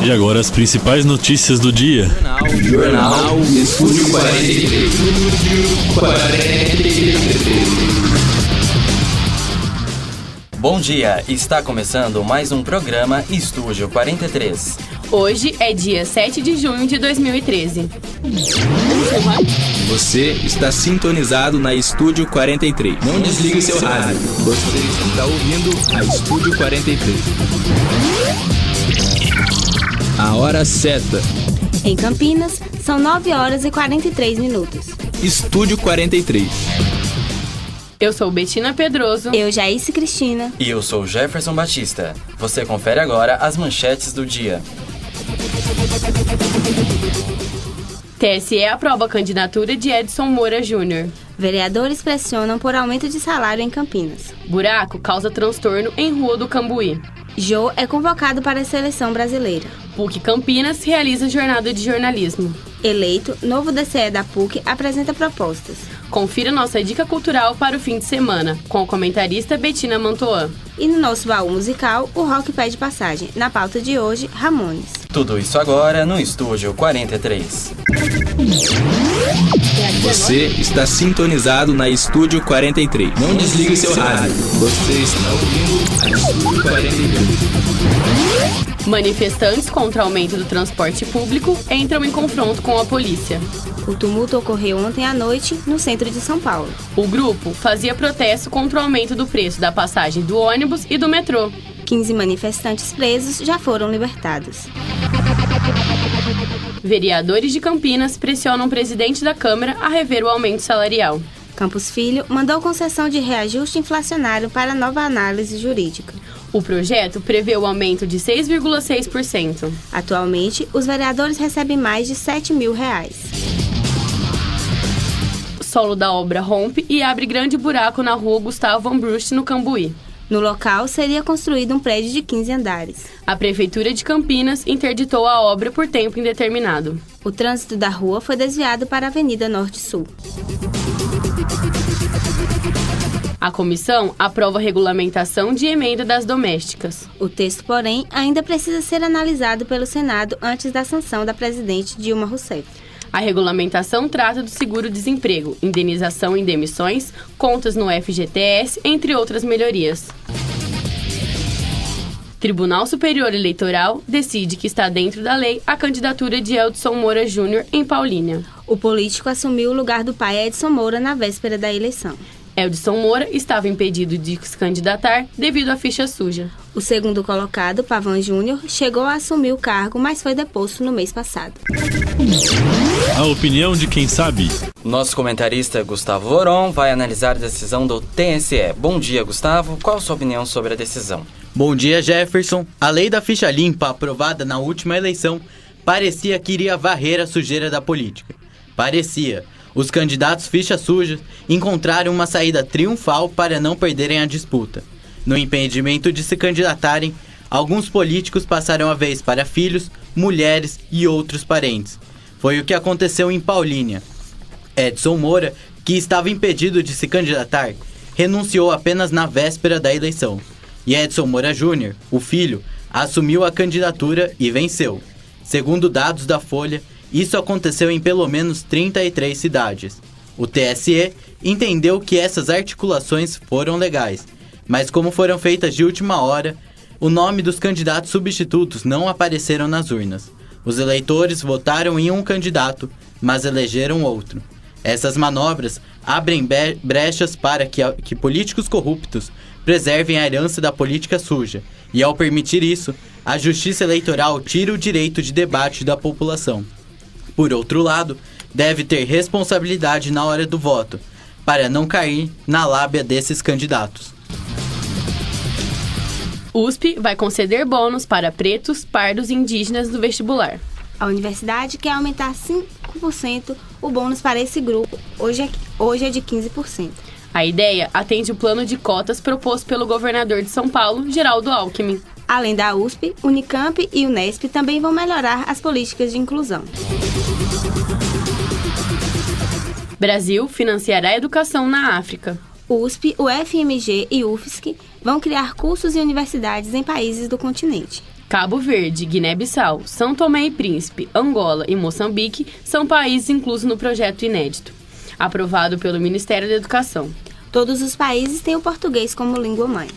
E agora as principais notícias do dia. Jornal Estúdio 43. Bom dia, está começando mais um programa Estúdio 43. Hoje é dia 7 de junho de 2013. Você está sintonizado na Estúdio 43. Não desligue seu rádio. Você está ouvindo a Estúdio 43. A hora certa. Em Campinas, são 9 horas e 43 minutos. Estúdio 43. Eu sou Betina Pedroso. Eu, Jaíce Cristina. E eu sou Jefferson Batista. Você confere agora as manchetes do dia. TSE aprova a candidatura de Edson Moura Júnior. Vereadores pressionam por aumento de salário em Campinas. Buraco causa transtorno em Rua do Cambuí. Jô é convocado para a seleção brasileira. PUC Campinas realiza jornada de jornalismo. Eleito, novo DCE da PUC apresenta propostas. Confira nossa dica cultural para o fim de semana, com a comentarista Betina Mantoan. E no nosso baú musical, o rock pede passagem. Na pauta de hoje, Ramones. Tudo isso agora no Estúdio 43. Você está sintonizado na Estúdio 43. Não desligue seu rádio. Você está ouvindo a Estúdio 43. Manifestantes contra o aumento do transporte público entram em confronto com a polícia. O tumulto ocorreu ontem à noite no centro de São Paulo. O grupo fazia protesto contra o aumento do preço da passagem do ônibus e do metrô. 15 manifestantes presos já foram libertados. Vereadores de Campinas pressionam o presidente da Câmara a rever o aumento salarial. Campos Filho mandou concessão de reajuste inflacionário para nova análise jurídica. O projeto prevê o aumento de 6,6%. Atualmente, os vereadores recebem mais de R$7 mil. Solo da obra rompe e abre grande buraco na rua Gustavo Ambrusti, no Cambuí. No local, seria construído um prédio de 15 andares. A Prefeitura de Campinas interditou a obra por tempo indeterminado. O trânsito da rua foi desviado para a Avenida Norte-Sul. A comissão aprova a regulamentação de emenda das domésticas. O texto, porém, ainda precisa ser analisado pelo Senado antes da sanção da presidente Dilma Rousseff. A regulamentação trata do seguro-desemprego, indenização em demissões, contas no FGTS, entre outras melhorias. Tribunal Superior Eleitoral decide que está dentro da lei a candidatura de Edson Moura Júnior em Paulínia. O político assumiu o lugar do pai Edson Moura na véspera da eleição. Edson Moura estava impedido de se candidatar devido à ficha suja. O segundo colocado, Pavan Júnior, chegou a assumir o cargo, mas foi deposto no mês passado. A opinião de quem sabe. Nosso comentarista Gustavo Voron vai analisar a decisão do TSE. Bom dia, Gustavo. Qual a sua opinião sobre a decisão? Bom dia, Jefferson. A lei da ficha limpa, aprovada na última eleição, parecia que iria varrer a sujeira da política. Parecia. Os candidatos fichas sujas encontraram uma saída triunfal para não perderem a disputa. No impedimento de se candidatarem, alguns políticos passaram a vez para filhos, mulheres e outros parentes. Foi o que aconteceu em Paulínia. Edson Moura, que estava impedido de se candidatar, renunciou apenas na véspera da eleição. E Edson Moura Júnior, o filho, assumiu a candidatura e venceu. Segundo dados da Folha, isso aconteceu em pelo menos 33 cidades. O TSE entendeu que essas articulações foram legais, mas como foram feitas de última hora, o nome dos candidatos substitutos não apareceram nas urnas. Os eleitores votaram em um candidato, mas elegeram outro. Essas manobras abrem brechas para que políticos corruptos preservem a herança da política suja, e ao permitir isso, a Justiça Eleitoral tira o direito de debate da população. Por outro lado, deve ter responsabilidade na hora do voto, para não cair na lábia desses candidatos. USP vai conceder bônus para pretos, pardos e indígenas no vestibular. A universidade quer aumentar 5% o bônus para esse grupo, hoje é de 15%. A ideia atende o plano de cotas proposto pelo governador de São Paulo, Geraldo Alckmin. Além da USP, Unicamp e Unesp também vão melhorar as políticas de inclusão. Brasil financiará a educação na África. USP, UFMG e UFSC vão criar cursos e universidades em países do continente. Cabo Verde, Guiné-Bissau, São Tomé e Príncipe, Angola e Moçambique são países inclusos no projeto inédito, aprovado pelo Ministério da Educação. Todos os países têm o português como língua-mãe.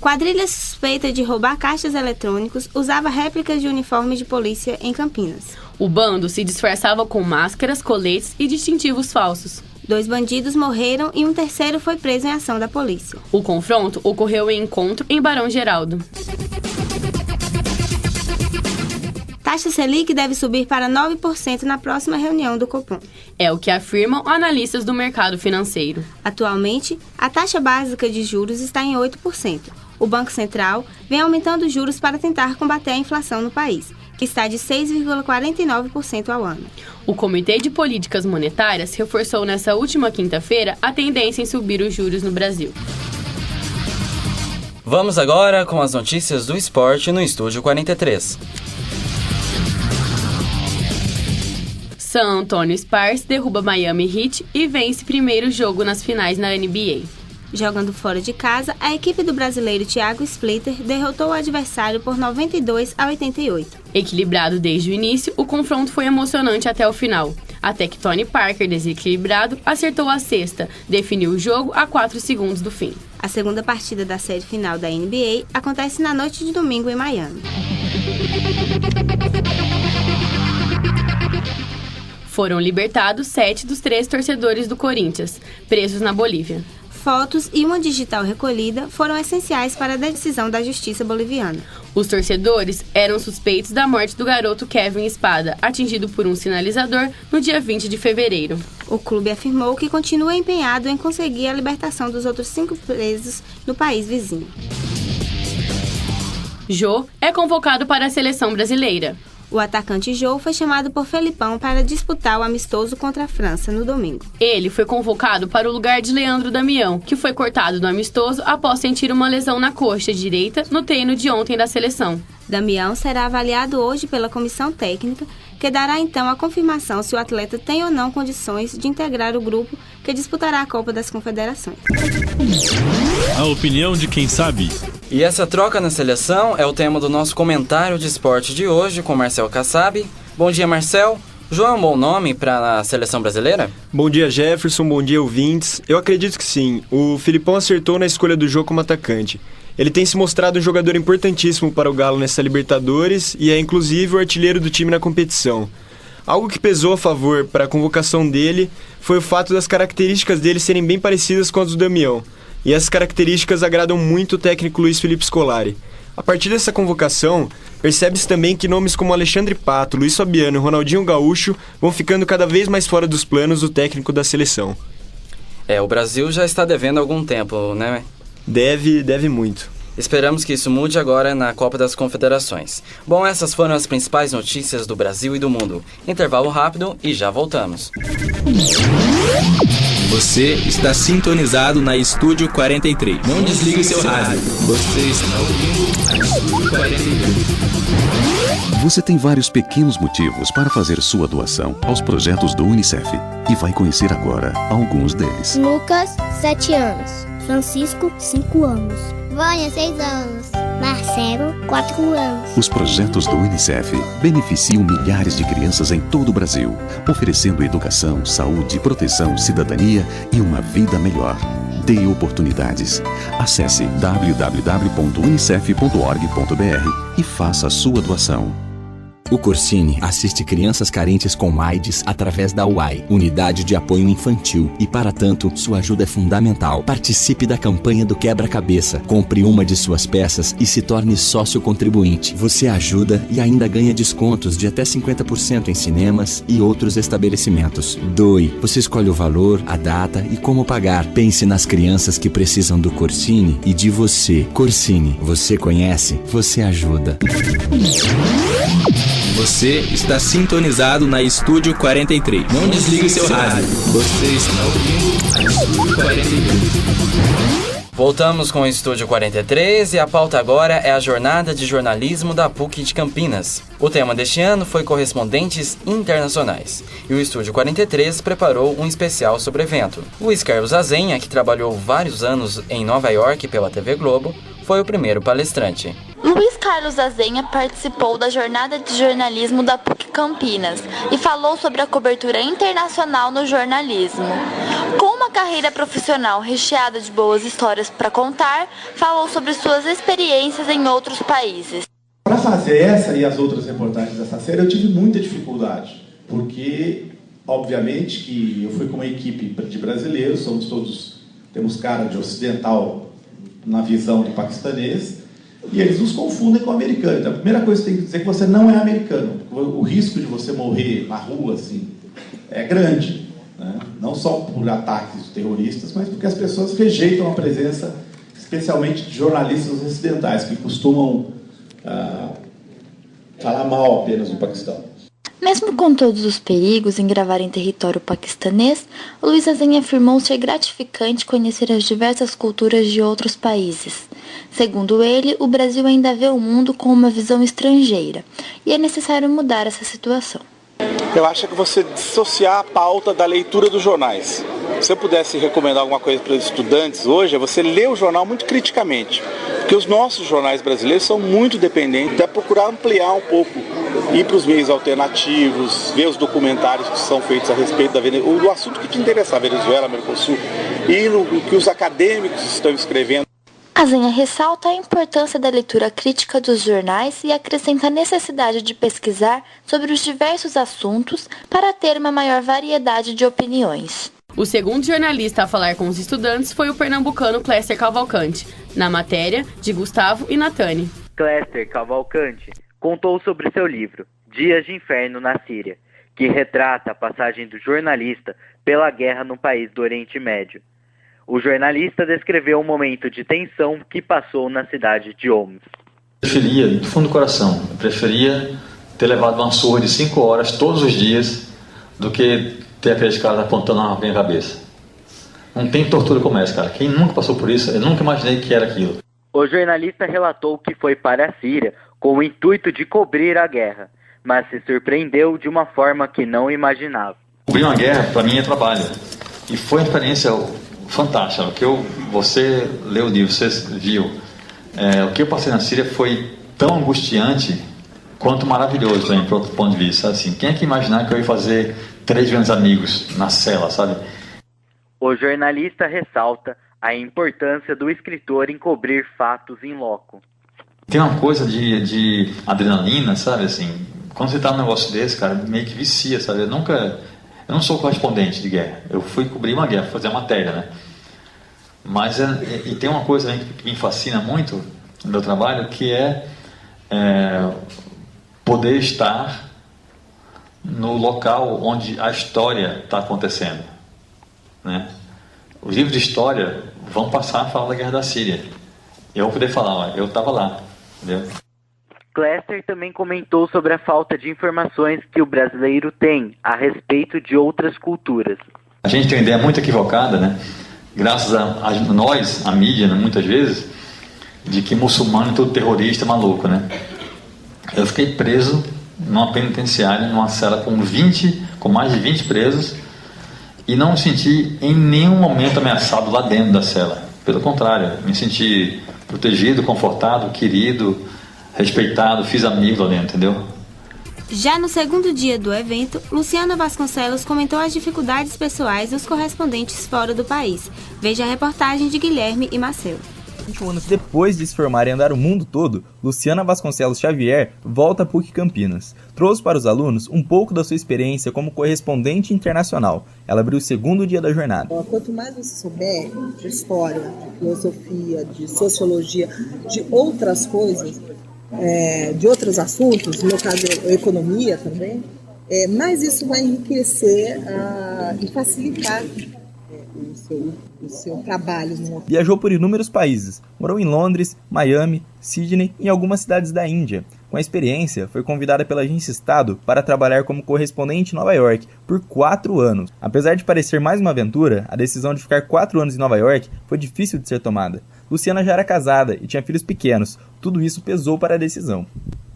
Quadrilha suspeita de roubar caixas eletrônicos usava réplicas de uniformes de polícia em Campinas. O bando se disfarçava com máscaras, coletes e distintivos falsos. 2 bandidos morreram e um terceiro foi preso em ação da polícia. O confronto ocorreu em encontro em Barão Geraldo. Taxa Selic deve subir para 9% na próxima reunião do Copom. É o que afirmam analistas do mercado financeiro. Atualmente, a taxa básica de juros está em 8%. O Banco Central vem aumentando os juros para tentar combater a inflação no país, que está de 6,49% ao ano. O Comitê de Políticas Monetárias reforçou nesta última quinta-feira a tendência em subir os juros no Brasil. Vamos agora com as notícias do esporte no Estúdio 43. San Antonio Spurs derruba Miami Heat e vence primeiro jogo nas finais na NBA. Jogando fora de casa, a equipe do brasileiro Thiago Splitter derrotou o adversário por 92-88. Equilibrado desde o início, o confronto foi emocionante até o final, até que Tony Parker, desequilibrado, acertou a cesta, definiu o jogo a 4 segundos do fim. A segunda partida da série final da NBA acontece na noite de domingo em Miami. Foram libertados 7 dos 13 torcedores do Corinthians, presos na Bolívia. Fotos e uma digital recolhida foram essenciais para a decisão da justiça boliviana. Os torcedores eram suspeitos da morte do garoto Kevin Espada, atingido por um sinalizador no dia 20 de fevereiro. O clube afirmou que continua empenhado em conseguir a libertação dos outros 5 presos no país vizinho. Jô é convocado para a seleção brasileira. O atacante Jô foi chamado por Felipão para disputar o amistoso contra a França no domingo. Ele foi convocado para o lugar de Leandro Damião, que foi cortado do amistoso após sentir uma lesão na coxa direita no treino de ontem da seleção. Damião será avaliado hoje pela comissão técnica, que dará então a confirmação se o atleta tem ou não condições de integrar o grupo que disputará a Copa das Confederações. A opinião de quem sabe. E essa troca na seleção é o tema do nosso comentário de esporte de hoje com Marcel Kassab. Bom dia, Marcel. João é um bom nome para a seleção brasileira? Bom dia, Jefferson. Bom dia, ouvintes. Eu acredito que sim. O Filipão acertou na escolha do Jô como atacante. Ele tem se mostrado um jogador importantíssimo para o Galo nessa Libertadores e é inclusive o artilheiro do time na competição. Algo que pesou a favor para a convocação dele foi o fato das características dele serem bem parecidas com as do Damião. E essas características agradam muito o técnico Luiz Felipe Scolari. A partir dessa convocação, percebe-se também que nomes como Alexandre Pato, Luiz Fabiano e Ronaldinho Gaúcho vão ficando cada vez mais fora dos planos do técnico da seleção. O Brasil já está devendo algum tempo, né? Deve muito. Esperamos que isso mude agora na Copa das Confederações. Bom, essas foram as principais notícias do Brasil e do mundo. Intervalo rápido e já voltamos. Você está sintonizado na Estúdio 43. Não desligue seu rádio. Você está ouvindo a Estúdio 43. Você tem vários pequenos motivos para fazer sua doação aos projetos do Unicef e vai conhecer agora alguns deles. Lucas, 7 anos. Francisco, 5 anos. Vânia, 6 anos. Marcelo, 4 anos. Os projetos do Unicef beneficiam milhares de crianças em todo o Brasil, oferecendo educação, saúde, proteção, cidadania e uma vida melhor. Dê oportunidades. Acesse www.unicef.org.br e faça a sua doação. O Corsini assiste crianças carentes com AIDS através da UAI, Unidade de Apoio Infantil, e para tanto, sua ajuda é fundamental. Participe da campanha do Quebra-Cabeça, compre uma de suas peças e se torne sócio contribuinte. Você ajuda e ainda ganha descontos de até 50% em cinemas e outros estabelecimentos. Doe, você escolhe o valor, a data e como pagar. Pense nas crianças que precisam do Corsini e de você. Corsini, você conhece, você ajuda. Você está sintonizado na Estúdio 43. Não desligue seu rádio. Você está ouvindo a Estúdio 43. Voltamos com o Estúdio 43 e a pauta agora é a Jornada de Jornalismo da PUC de Campinas. O tema deste ano foi Correspondentes Internacionais e o Estúdio 43 preparou um especial sobre o evento. Luiz Carlos Azenha, que trabalhou vários anos em Nova York pela TV Globo, foi o primeiro palestrante. Luiz Carlos Azenha participou da Jornada de Jornalismo da PUC Campinas e falou sobre a cobertura internacional no jornalismo. Com uma carreira profissional recheada de boas histórias para contar, falou sobre suas experiências em outros países. Para fazer essa e as outras reportagens dessa série, eu tive muita dificuldade, porque, obviamente, que eu fui com uma equipe de brasileiros, temos cara de ocidental na visão do paquistanês, e eles nos confundem com o americano. Então, a primeira coisa que você tem que dizer é que você não é americano. O risco de você morrer na rua assim, é grande, né? Não só por ataques terroristas, mas porque as pessoas rejeitam a presença, especialmente de jornalistas ocidentais, que costumam falar mal apenas do Paquistão. Mesmo com todos os perigos em gravar em território paquistanês, o Luiz Azenha afirmou ser gratificante conhecer as diversas culturas de outros países. Segundo ele, o Brasil ainda vê o mundo com uma visão estrangeira, e é necessário mudar essa situação. Eu acho que você dissociar a pauta da leitura dos jornais. Se eu pudesse recomendar alguma coisa para os estudantes hoje, é você ler o jornal muito criticamente. Porque os nossos jornais brasileiros são muito dependentes, é procurar ampliar um pouco, ir para os meios alternativos, ver os documentários que são feitos a respeito da Venezuela, o assunto que te interessa, a Venezuela, Mercosul, e no que os acadêmicos estão escrevendo. Azenha ressalta a importância da leitura crítica dos jornais e acrescenta a necessidade de pesquisar sobre os diversos assuntos para ter uma maior variedade de opiniões. O segundo jornalista a falar com os estudantes foi o pernambucano Cléster Cavalcante, na matéria de Gustavo e Natane. Cléster Cavalcante contou sobre seu livro, Dias de Inferno na Síria, que retrata a passagem do jornalista pela guerra no país do Oriente Médio. O jornalista descreveu um momento de tensão que passou na cidade de Homs. Preferia, do fundo do coração, ter levado uma surra de 5 horas todos os dias do que ter aqueles caras apontando na minha cabeça. Não tem tortura como essa, cara. Quem nunca passou por isso, eu nunca imaginei que era aquilo. O jornalista relatou que foi para a Síria com o intuito de cobrir a guerra, mas se surpreendeu de uma forma que não imaginava. Cobrir uma guerra, para mim, é trabalho. E foi uma experiência fantástica. Você leu o livro, você viu. O que eu passei na Síria foi tão angustiante quanto maravilhoso também, por outro ponto de vista. Assim, quem é que imaginar que eu ia fazer 3 grandes amigos na cela, sabe? O jornalista ressalta a importância do escritor em cobrir fatos em loco. Tem uma coisa de adrenalina, sabe, assim, quando você tá num negócio desse, cara, meio que vicia, sabe, eu não sou correspondente de guerra, eu fui cobrir uma guerra, fazer a matéria, né, mas e tem uma coisa que me fascina muito no meu trabalho, que é poder estar no local onde a história está acontecendo, né? Os livros de história vão passar a falar da guerra da Síria. Eu vou poder falar, eu estava lá, entendeu? Cléster também comentou sobre a falta de informações que o brasileiro tem a respeito de outras culturas. A gente tem uma ideia muito equivocada, né? Graças a nós, a mídia, né, muitas vezes, de que muçulmano é todo terrorista, maluco, né? Eu fiquei preso numa penitenciária, numa cela com mais de 20 presos, e não me senti em nenhum momento ameaçado lá dentro da cela. Pelo contrário, me senti protegido, confortado, querido, respeitado, fiz amigos lá dentro, entendeu? Já no segundo dia do evento, Luciana Vasconcelos comentou as dificuldades pessoais dos correspondentes fora do país. Veja a reportagem de Guilherme e Marcelo. 20 anos depois de se formar e andar o mundo todo, Luciana Vasconcelos Xavier volta a PUC Campinas. Trouxe para os alunos um pouco da sua experiência como correspondente internacional. Ela abriu o segundo dia da jornada. Quanto mais você souber de história, de filosofia, de sociologia, de outras coisas, de outros assuntos, no caso economia também, mais isso vai enriquecer e facilitar o seu trabalho no hotel. Viajou por inúmeros países, morou em Londres, Miami, Sydney e em algumas cidades da Índia. Com a experiência, foi convidada pela Agência Estado para trabalhar como correspondente em Nova York por 4 anos. Apesar de parecer mais uma aventura, a decisão de ficar 4 anos em Nova York foi difícil de ser tomada. Luciana já era casada e tinha filhos pequenos. Tudo isso pesou para a decisão.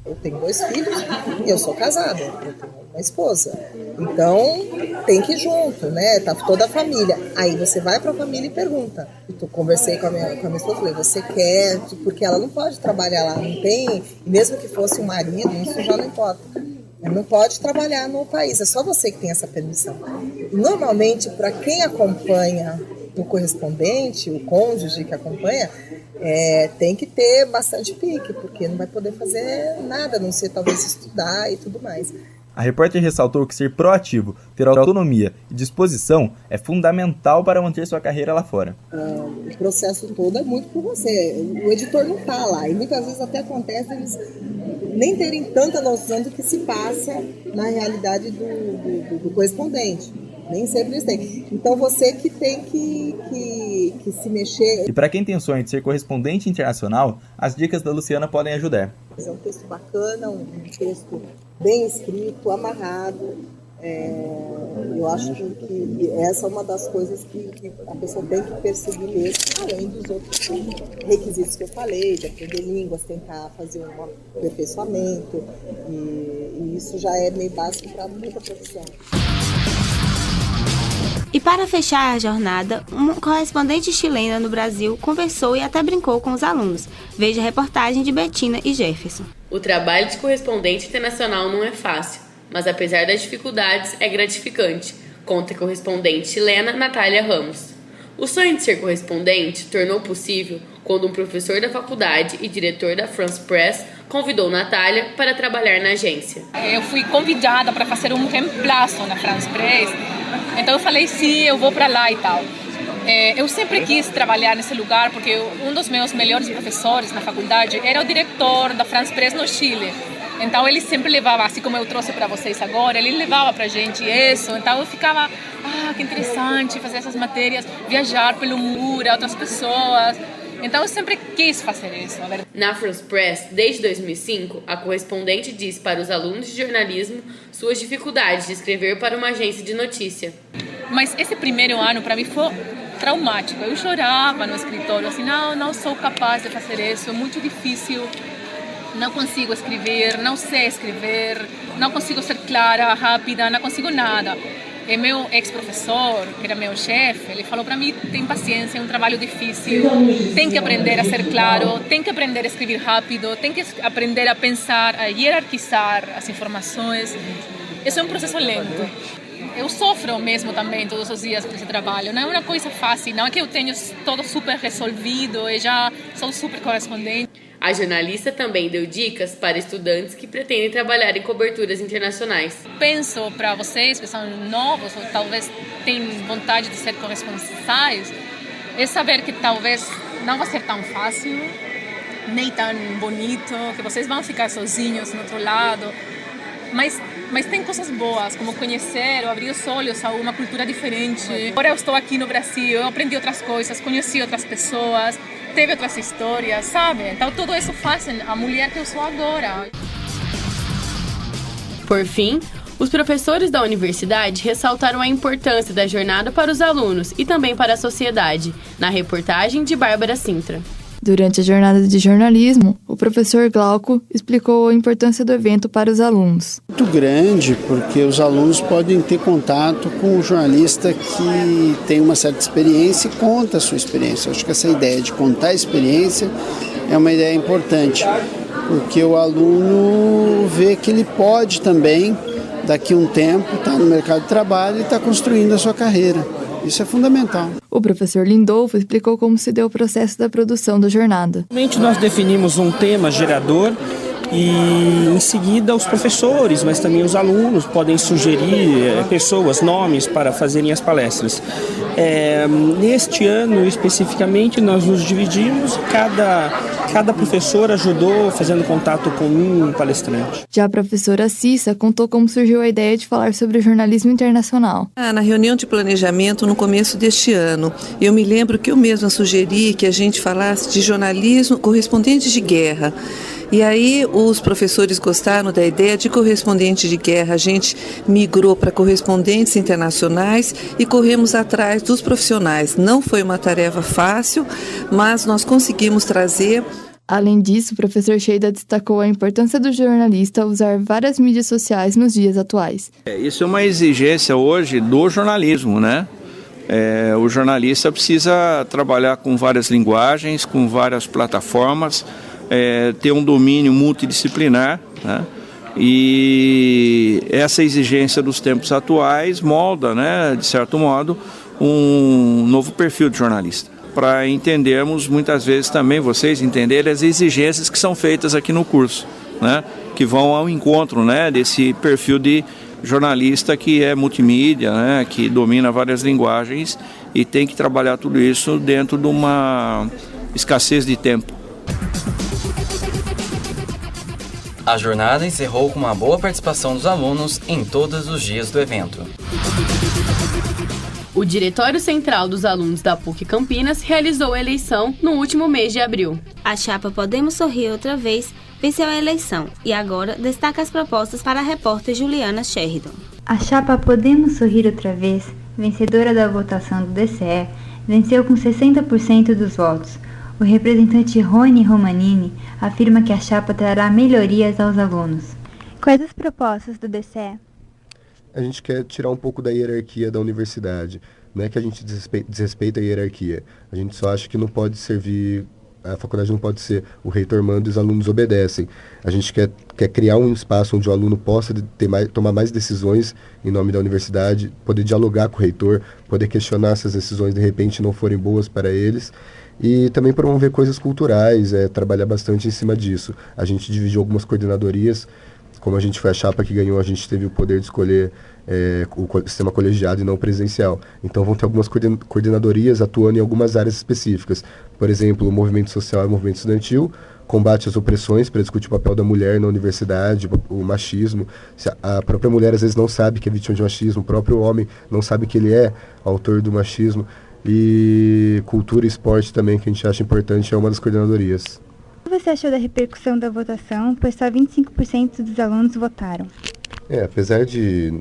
Eu tenho 2 filhos e eu sou casada, eu tenho uma esposa. Então, tem que ir junto, né? Tá toda a família. Aí você vai pra família e pergunta. Eu conversei com a minha esposa, falei, você quer? Porque ela não pode trabalhar lá, não tem... Mesmo que fosse um marido, isso já não importa. Ela não pode trabalhar no país, é só você que tem essa permissão. E, normalmente, para quem acompanha o correspondente, o cônjuge que acompanha, tem que ter bastante pique, porque não vai poder fazer nada, a não ser talvez estudar e tudo mais. A repórter ressaltou que ser proativo, ter autonomia e disposição é fundamental para manter sua carreira lá fora. O processo todo é muito por você. O editor não está lá e muitas vezes até acontece eles nem terem tanta noção do que se passa na realidade do correspondente. Nem sempre eles têm. Então você que tem que se mexer. E para quem tem o sonho de ser correspondente internacional, as dicas da Luciana podem ajudar. É um texto bacana, um texto bem escrito, amarrado. Eu acho que essa é uma das coisas que a pessoa tem que perseguir mesmo, além dos outros requisitos que eu falei, de aprender línguas, tentar fazer um aperfeiçoamento. E isso já é meio básico para muita profissão. E para fechar a jornada, uma correspondente chilena no Brasil conversou e até brincou com os alunos. Veja a reportagem de Betina e Jefferson. O trabalho de correspondente internacional não é fácil, mas apesar das dificuldades, é gratificante, conta a correspondente chilena Natália Ramos. O sonho de ser correspondente tornou possível quando um professor da faculdade e diretor da France Press convidou Natália para trabalhar na agência. Eu fui convidada para fazer um reemplaço na France Press, então eu falei sim, eu vou para lá e tal. Eu sempre quis trabalhar nesse lugar porque um dos meus melhores professores na faculdade era o diretor da France Press no Chile. Então ele sempre levava, assim como eu trouxe para vocês agora, ele levava pra gente isso. Então eu ficava, que interessante fazer essas matérias, viajar pelo mundo, outras pessoas. Então eu sempre quis fazer isso. Na France Press, desde 2005, a correspondente diz para os alunos de jornalismo suas dificuldades de escrever para uma agência de notícia. Mas esse primeiro ano para mim foi traumático. Eu chorava no escritório, assim, não sou capaz de fazer isso, é muito difícil. Não consigo escrever, não sei escrever, não consigo ser clara, rápida, não consigo nada. E meu ex-professor, que era meu chefe, ele falou para mim, tem paciência, é um trabalho difícil, tem que aprender a ser claro, tem que aprender a escrever rápido, tem que aprender a pensar, a hierarquizar as informações. Isso é um processo lento. Eu sofro mesmo também todos os dias com esse trabalho, não é uma coisa fácil, não é que eu tenho tudo super resolvido e já sou super correspondente. A jornalista também deu dicas para estudantes que pretendem trabalhar em coberturas internacionais. Penso para vocês que são novos ou talvez têm vontade de ser correspondentes, é saber que talvez não vai ser tão fácil, nem tão bonito, que vocês vão ficar sozinhos no outro lado. Mas tem coisas boas, como conhecer ou abrir os olhos a uma cultura diferente. Agora eu estou aqui no Brasil, eu aprendi outras coisas, conheci outras pessoas, teve outras histórias, sabe? Então tudo isso faz a mulher que eu sou agora. Por fim, os professores da universidade ressaltaram a importância da jornada para os alunos e também para a sociedade, na reportagem de Bárbara Sintra. Durante a jornada de jornalismo, o professor Glauco explicou a importância do evento para os alunos. Muito grande, porque os alunos podem ter contato com um jornalista que tem uma certa experiência e conta a sua experiência. Eu acho que essa ideia de contar a experiência é uma ideia importante, porque o aluno vê que ele pode também, daqui a um tempo, estar no mercado de trabalho e estar construindo a sua carreira. Isso é fundamental. O professor Lindolfo explicou como se deu o processo da produção da jornada. Nós definimos um tema gerador e, em seguida, os professores, mas também os alunos podem sugerir pessoas, nomes para fazerem as palestras. Neste ano, especificamente, nós nos dividimos, cada cada professor ajudou fazendo contato com um palestrante. Já a professora Cissa contou como surgiu a ideia de falar sobre o jornalismo internacional. Na reunião de planejamento no começo deste ano, eu me lembro que eu mesma sugeri que a gente falasse de jornalismo correspondente de guerra. E aí os professores gostaram da ideia de correspondente de guerra. A gente migrou para correspondentes internacionais e corremos atrás dos profissionais. Não foi uma tarefa fácil, mas nós conseguimos trazer. Além disso, o professor Sheida destacou a importância do jornalista usar várias mídias sociais nos dias atuais. Isso é uma exigência hoje do jornalismo, né? O jornalista precisa trabalhar com várias linguagens, com várias plataformas, ter um domínio multidisciplinar, né? E essa exigência dos tempos atuais molda, né, de certo modo, um novo perfil de jornalista. Para entendermos, muitas vezes também, vocês entenderem as exigências que são feitas aqui no curso, né, que vão ao encontro, né, desse perfil de jornalista que é multimídia, né, que domina várias linguagens e tem que trabalhar tudo isso dentro de uma escassez de tempo. A jornada encerrou com uma boa participação dos alunos em todos os dias do evento. O Diretório Central dos Alunos da PUC Campinas realizou a eleição no último mês de abril. A chapa Podemos Sorrir Outra Vez venceu a eleição e agora destaca as propostas para a repórter Juliana Sheridan. A chapa Podemos Sorrir Outra Vez, vencedora da votação do DCE, venceu com 60% dos votos. O representante Rony Romanini afirma que a chapa trará melhorias aos alunos. Quais as propostas do DCE? A gente quer tirar um pouco da hierarquia da universidade. Não é que a gente desrespeita a hierarquia. A gente só acha que não pode servir, a faculdade não pode ser o reitor manda e os alunos obedecem. A gente quer criar um espaço onde o aluno possa tomar mais decisões em nome da universidade, poder dialogar com o reitor, poder questionar se as decisões de repente não forem boas para eles. E também promover coisas culturais, trabalhar bastante em cima disso. A gente dividiu algumas coordenadorias, como a gente foi a chapa que ganhou, a gente teve o poder de escolher o sistema colegiado e não presencial. Então vão ter algumas coordenadorias atuando em algumas áreas específicas. Por exemplo, o movimento social e o movimento estudantil, combate às opressões para discutir o papel da mulher na universidade, o machismo. A própria mulher às vezes não sabe que é vítima de machismo, o próprio homem não sabe que ele é autor do machismo. E cultura e esporte também, que a gente acha importante, é uma das coordenadorias. O que você achou da repercussão da votação, pois só 25% dos alunos votaram? Apesar de,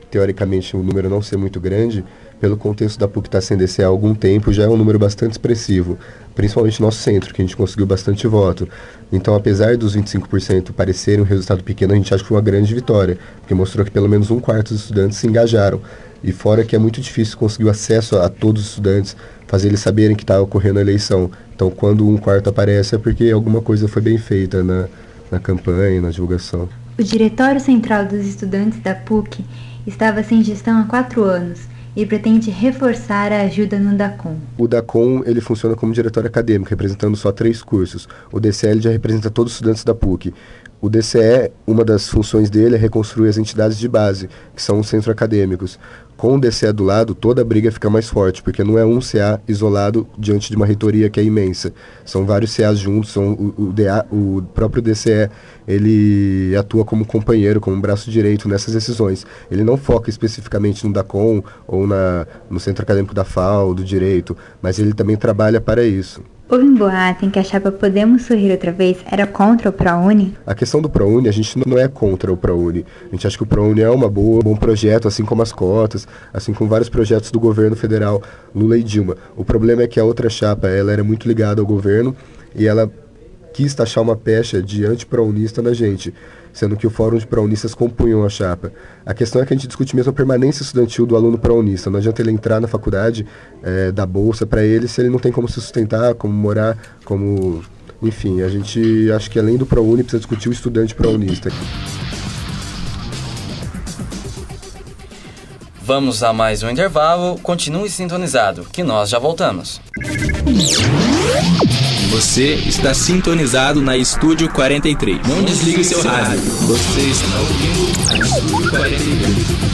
teoricamente, o número não ser muito grande, pelo contexto da PUC estar sem DCE há algum tempo, já é um número bastante expressivo, principalmente no nosso centro, que a gente conseguiu bastante voto. Então, apesar dos 25% parecerem um resultado pequeno, a gente acha que foi uma grande vitória, porque mostrou que pelo menos um quarto dos estudantes se engajaram. E fora que é muito difícil conseguir o acesso a todos os estudantes, fazer eles saberem que está ocorrendo a eleição. Então, quando um quarto aparece, é porque alguma coisa foi bem feita na campanha, na divulgação. O Diretório Central dos Estudantes da PUC estava sem gestão há 4 anos e pretende reforçar a ajuda no DACOM. O DACOM ele funciona como diretório acadêmico, representando só 3 cursos. O DCE já representa todos os estudantes da PUC. O DCE, uma das funções dele é reconstruir as entidades de base, que são os centros acadêmicos. Com o DCE do lado, toda a briga fica mais forte, porque não é um CA isolado diante de uma reitoria que é imensa. São vários CAs juntos, o próprio DCE ele atua como companheiro, como braço direito nessas decisões. Ele não foca especificamente no DACOM ou no Centro Acadêmico da FAO, do Direito, mas ele também trabalha para isso. Houve um boato em que a chapa Podemos Sorrir Outra Vez era contra o ProUni? A questão do ProUni, a gente não é contra o ProUni. A gente acha que o ProUni é um bom projeto, assim como as cotas, assim como vários projetos do governo federal, Lula e Dilma. O problema é que a outra chapa, ela era muito ligada ao governo e ela quis taxar uma pecha de anti-prounista na gente, sendo que o Fórum de Prounistas compunham a chapa. A questão é que a gente discute mesmo a permanência estudantil do aluno prounista. Não adianta ele entrar na faculdade, dar bolsa para ele, se ele não tem como se sustentar, como morar, como... Enfim, a gente acha que além do ProUni precisa discutir o estudante prounista. Vamos a mais um intervalo, continue sintonizado, que nós já voltamos. Você está sintonizado na Estúdio 43. Não desligue seu rádio. Você está ouvindo a Estúdio 43.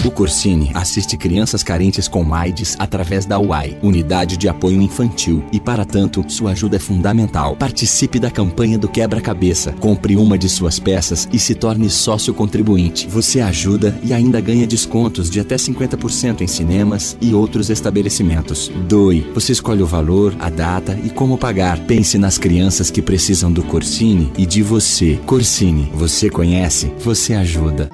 O Corsini assiste crianças carentes com AIDS através da UAI, Unidade de Apoio Infantil, e para tanto, sua ajuda é fundamental. Participe da campanha do Quebra-Cabeça. Compre uma de suas peças e se torne sócio contribuinte. Você ajuda e ainda ganha descontos de até 50% em cinemas e outros estabelecimentos. Doe. Você escolhe o valor, a data e como pagar. Pense nas crianças que precisam do Corsini e de você. Corsini, você conhece, você ajuda.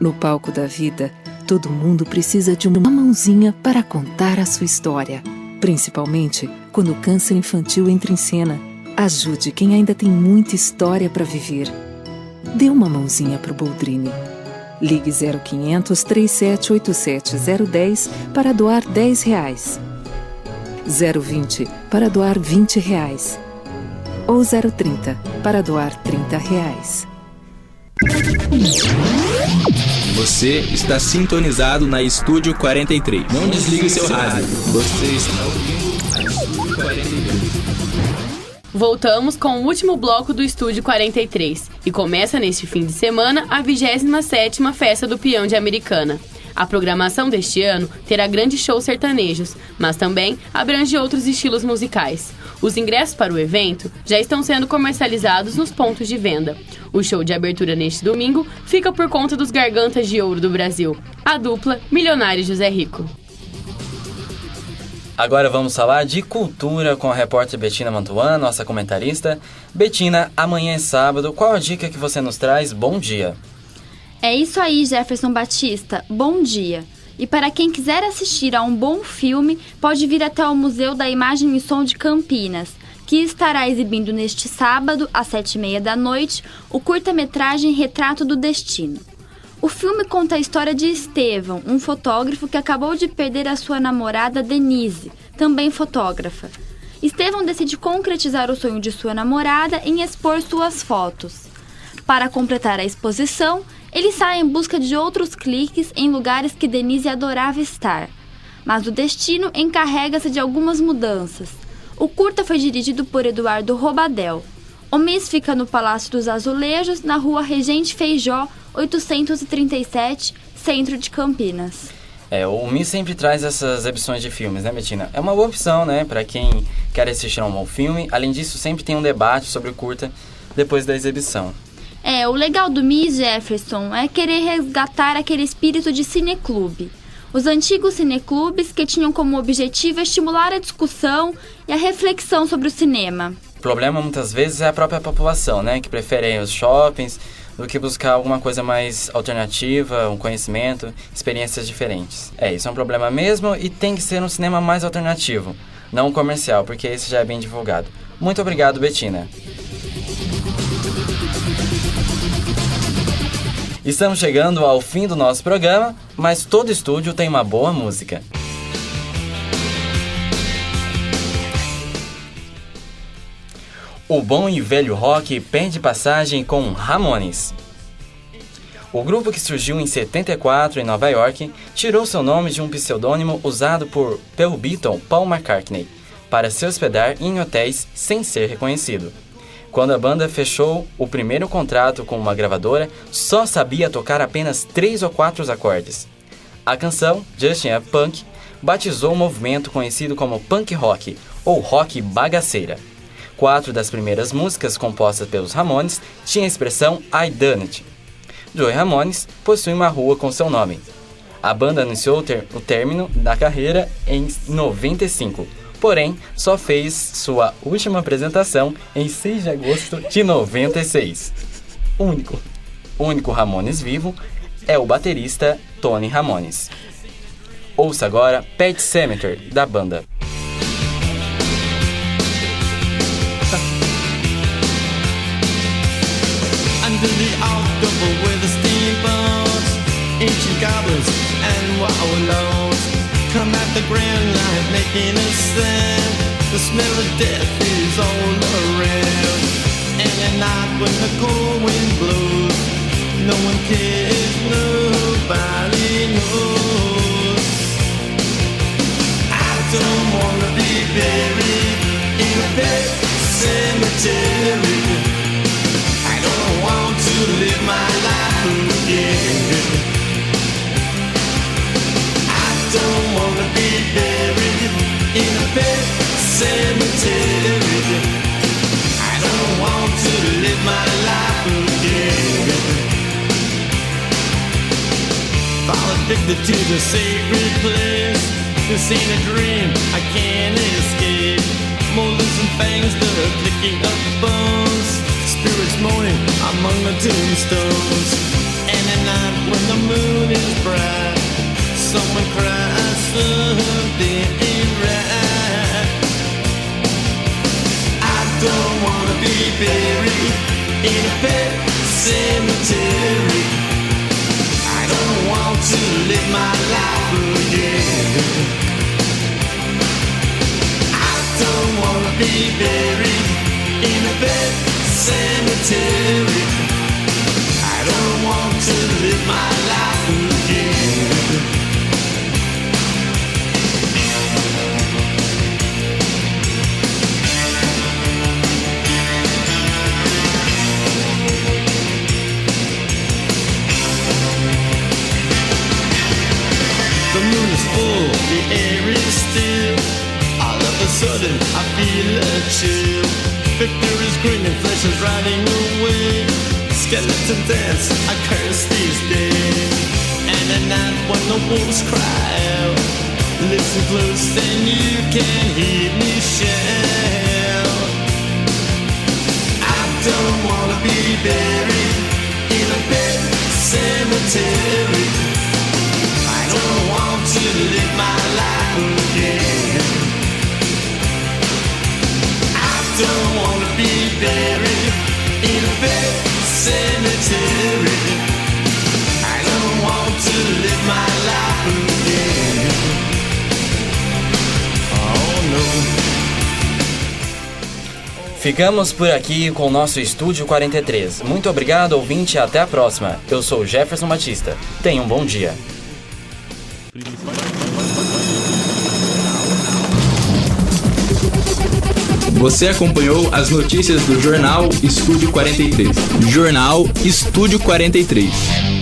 No palco da vida, todo mundo precisa de uma mãozinha para contar a sua história. Principalmente quando o câncer infantil entra em cena. Ajude quem ainda tem muita história para viver. Dê uma mãozinha para o Boldrini. Ligue 0500 3787 010 para doar R$10. 020 para doar R$20. Ou 030 para doar R$30. Você está sintonizado na Estúdio 43. Não desligue seu rádio. Você está ouvindo a Estúdio 43. Voltamos com o último bloco do Estúdio 43 e começa neste fim de semana a 27ª Festa do Peão de Americana. A programação deste ano terá grandes shows sertanejos, mas também abrange outros estilos musicais. Os ingressos para o evento já estão sendo comercializados nos pontos de venda. O show de abertura neste domingo fica por conta dos Gargantas de Ouro do Brasil, a dupla Milionário José Rico. Agora vamos falar de cultura com a repórter Betina Mantuan, nossa comentarista. Betina, amanhã é sábado, qual a dica que você nos traz? Bom dia! É isso aí, Jefferson Batista. Bom dia. E para quem quiser assistir a um bom filme, pode vir até o Museu da Imagem e Som de Campinas, que estará exibindo neste sábado, às 19h30, o curta-metragem Retrato do Destino. O filme conta a história de Estevão, um fotógrafo que acabou de perder a sua namorada Denise, também fotógrafa. Estevão decide concretizar o sonho de sua namorada em expor suas fotos. Para completar a exposição, ele sai em busca de outros cliques em lugares que Denise adorava estar. Mas o destino encarrega-se de algumas mudanças. O curta foi dirigido por Eduardo Robadel. O MIS fica no Palácio dos Azulejos, na rua Regente Feijó, 837, centro de Campinas. O MIS sempre traz essas exibições de filmes, né, Betina? É uma boa opção, né, para quem quer assistir a um bom filme. Além disso, sempre tem um debate sobre o curta depois da exibição. O legal do MIS, Jefferson, é querer resgatar aquele espírito de cineclube. Os antigos cineclubes que tinham como objetivo estimular a discussão e a reflexão sobre o cinema. O problema muitas vezes é a própria população, né, que prefere os shoppings do que buscar alguma coisa mais alternativa, um conhecimento, experiências diferentes. Isso é um problema mesmo e tem que ser um cinema mais alternativo, não um comercial, porque esse já é bem divulgado. Muito obrigado, Betina. Estamos chegando ao fim do nosso programa, mas todo estúdio tem uma boa música. O bom e velho rock perde passagem com Ramones. O grupo, que surgiu em 74 em Nova York, tirou seu nome de um pseudônimo usado por Paul Beaton, Paul McCartney, para se hospedar em hotéis sem ser reconhecido. Quando a banda fechou o primeiro contrato com uma gravadora, só sabia tocar apenas 3 ou 4 acordes. A canção, Justin Up Punk, batizou o movimento conhecido como punk rock, ou rock bagaceira. 4 das primeiras músicas compostas pelos Ramones tinham a expressão I Done It. Joey Ramones possui uma rua com seu nome. A banda anunciou o término da carreira em 95. Porém, só fez sua última apresentação em 6 de agosto de 96. O único Ramones vivo é o baterista Tony Ramones. Ouça agora Pet Sematary, da banda. Under the October with the steamboats, ancient goblins and wallows come at the grand light making a sound. The smell of death is all around. And at night when the cold wind blows, no one cares, nobody knows. I don't wanna be buried a pet cemetery. I don't want to live my life again. I don't want to be buried in a pet cemetery. I don't want to live my life again. Fall addicted to the sacred place. This ain't a dream, I can't escape. Molars and fangs that are picking up bones. Spirits moaning among the tombstones. And at night when the moon is bright, someone cries something ain't right. I don't wanna be buried in a pet cemetery. I don't want to live my life again. I don't wanna be buried in a pet cemetery. I don't want to live my life again. The moon is full, the air is still. All of a sudden I feel a chill. Victor is grinning, flesh is riding away. Skeleton dance, I curse these days. And at night when the wolves cry out, listen close and you can hear me shout. I don't wanna be buried in a pet cemetery. I don't want to live my life again. I don't want to be buried in a pet cemetery. I don't want to live my life again. Oh no. Ficamos por aqui com o nosso Estúdio 43. Muito obrigado, ouvinte, e até a próxima. Eu sou Jefferson Batista. Tenha um bom dia. Você acompanhou as notícias do Jornal Estúdio 43. Jornal Estúdio 43.